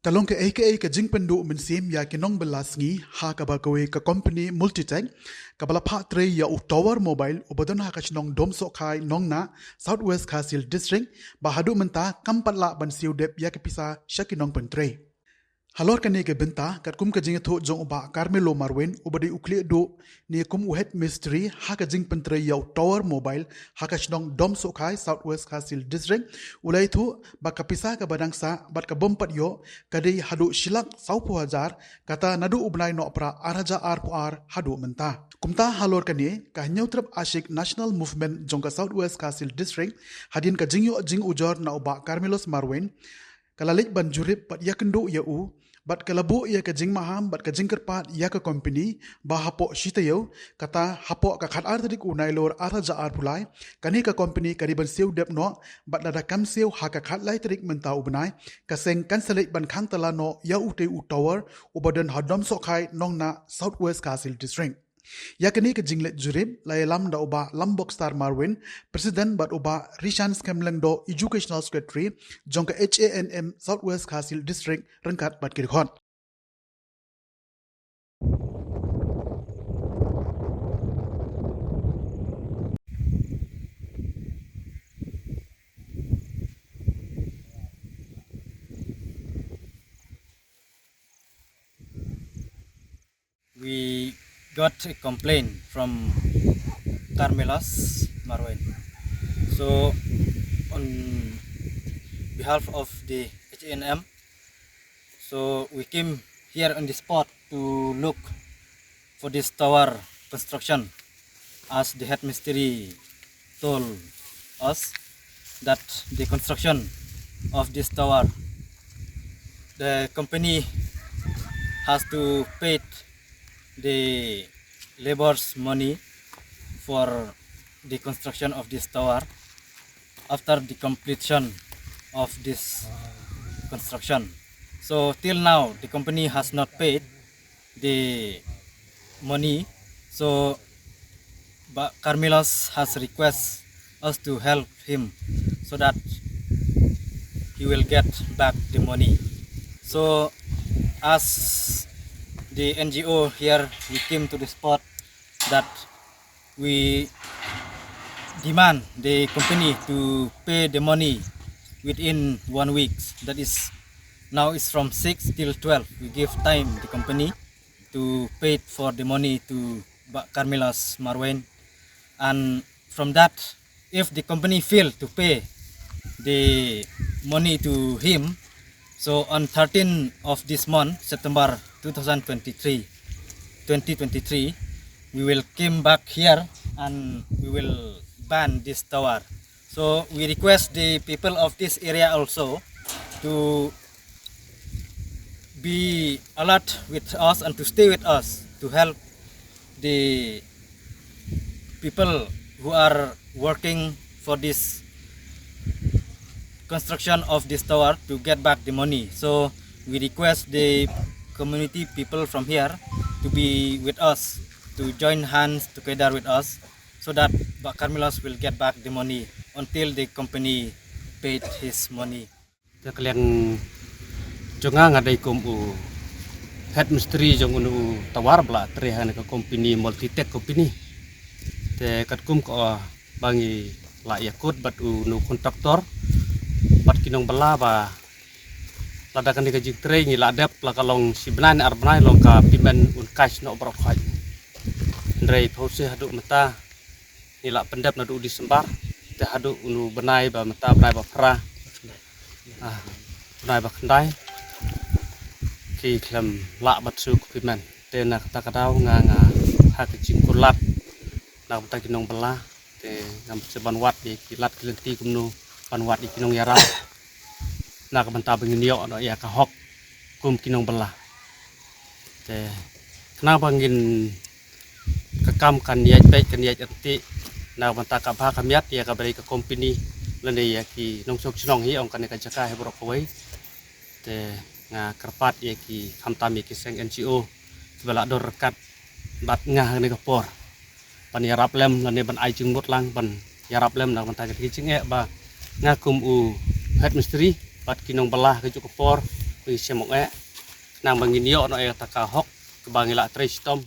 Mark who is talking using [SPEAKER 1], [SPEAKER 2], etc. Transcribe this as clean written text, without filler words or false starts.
[SPEAKER 1] Talong ke AKA ke jing pendu mensim ya ke nong belasngi ha ka ba kowe ka company Multitech ka bala pha tre ya u tower mobile ubadon ha ka chnong dom so khai nong na Southwest Khasil district ba hadu menta kampatla ban siu dep ya ke pisa shakinong pentre halor kane ke benta kat kum ka jing tho jong ba Carmelo Marwen ubadi ukle do ni kum u head mystery ha ka jing pentre ya tower mobile ha ka chnong dom so khai Southwest Khasil district ulai thu ba ka pisa ka badang sa bat ka bompat yo kadai hadu shilak saupo hajar kata nadu ubnai no pra araja ar pu ar hadu menta kumta halor kane ka nyautrap ashik national movement jong ka Southwest Khasil district hadin ka jingyo jing ujor na ba Carmelos Marwen kalalik ban jurip pat yakendo ya u bat kalabu ya ka jing maham bat ka jing kerpat ya ka company ba hapo shitayo kata hapo ka khat ar tadik unai lor araja ar pulai kani ka company kariban seu dep no bat dada kam seu ha ka khat lai tadik menta ubnai ka seng kanselik ban khang tala no ya u te u tower ubadan hadom so khai nong na Southwest Khasil district yakani ke jinglet jurib lai lam da uba lambok star Marwin president bat uba Rishan Skemleng do educational secretary jongka HANM Southwest Khasil district rengkat bat kirkhon
[SPEAKER 2] We got a complaint from Carmelos Marwen. So on behalf of the HNM, so we came here on the spot to look for this tower construction, as the head mystery told us that the construction of this tower, the company has to pay the labor's money for the construction of this tower after the completion of this construction. So till now the company has not paid the money, so Carmelos has requested us to help him so that he will get back the money. So as the NGO here, we came to the spot that we demand the company to pay the money within 1 week. That is, now it's from 6 till 12. We give time the company to pay for the money to Carmelos Marwen, and from that, if the company fail to pay the money to him, so on 13 of this month, September 2023, we will come back here and we will ban this tower. So we request the people of this area also to be alert with us and to stay with us to help the people who are working for this construction of this tower to get back the money. So we request the community people from here to be with us, to join hands together with us, so that Carmelos will get back the money until the company paid his money.
[SPEAKER 3] Kalian jonga ngadai kum u head mystery jong unu tawar bla trehan ke company Multitech company te kat kum ko bangi la yakut bat unu kontraktor bat kinong bala ba ladakan di kajik tre ngi ladap la kalong sibnan arbnai long ka pimen un cash no brok khai ndrei phose hadu mata ni la pendap nadu di sembar te hadu unu benai ba mata benai ba fra benai ba kandai ki klam la bat su pimen te na kata kadau nga ha kajik kulat na mata kinong bala te ngam seban wat di kilat kelenti kumnu panwat di kinong yara na kabanta bengin yo no ya ka hok kum kinong belah te kenapa ngin kekam kan ya baik kan ya anti na kabanta ka ba kamiat ya ka bari ka company lene ya ki nong sok chnong hi ong kan ka jaka he brok koi te nga kerpat ya ki khamtam ya ki seng NGO bala dor rekat bat ngah ne ka por pan yarap lem lene ban ai chung mot lang ban yarap lem na kabanta ki ching e ba ngakum u head mystery bat kinong belah ke cukupor vì xem một nang bangin yo no e ta ka hok ke bangila 3 stom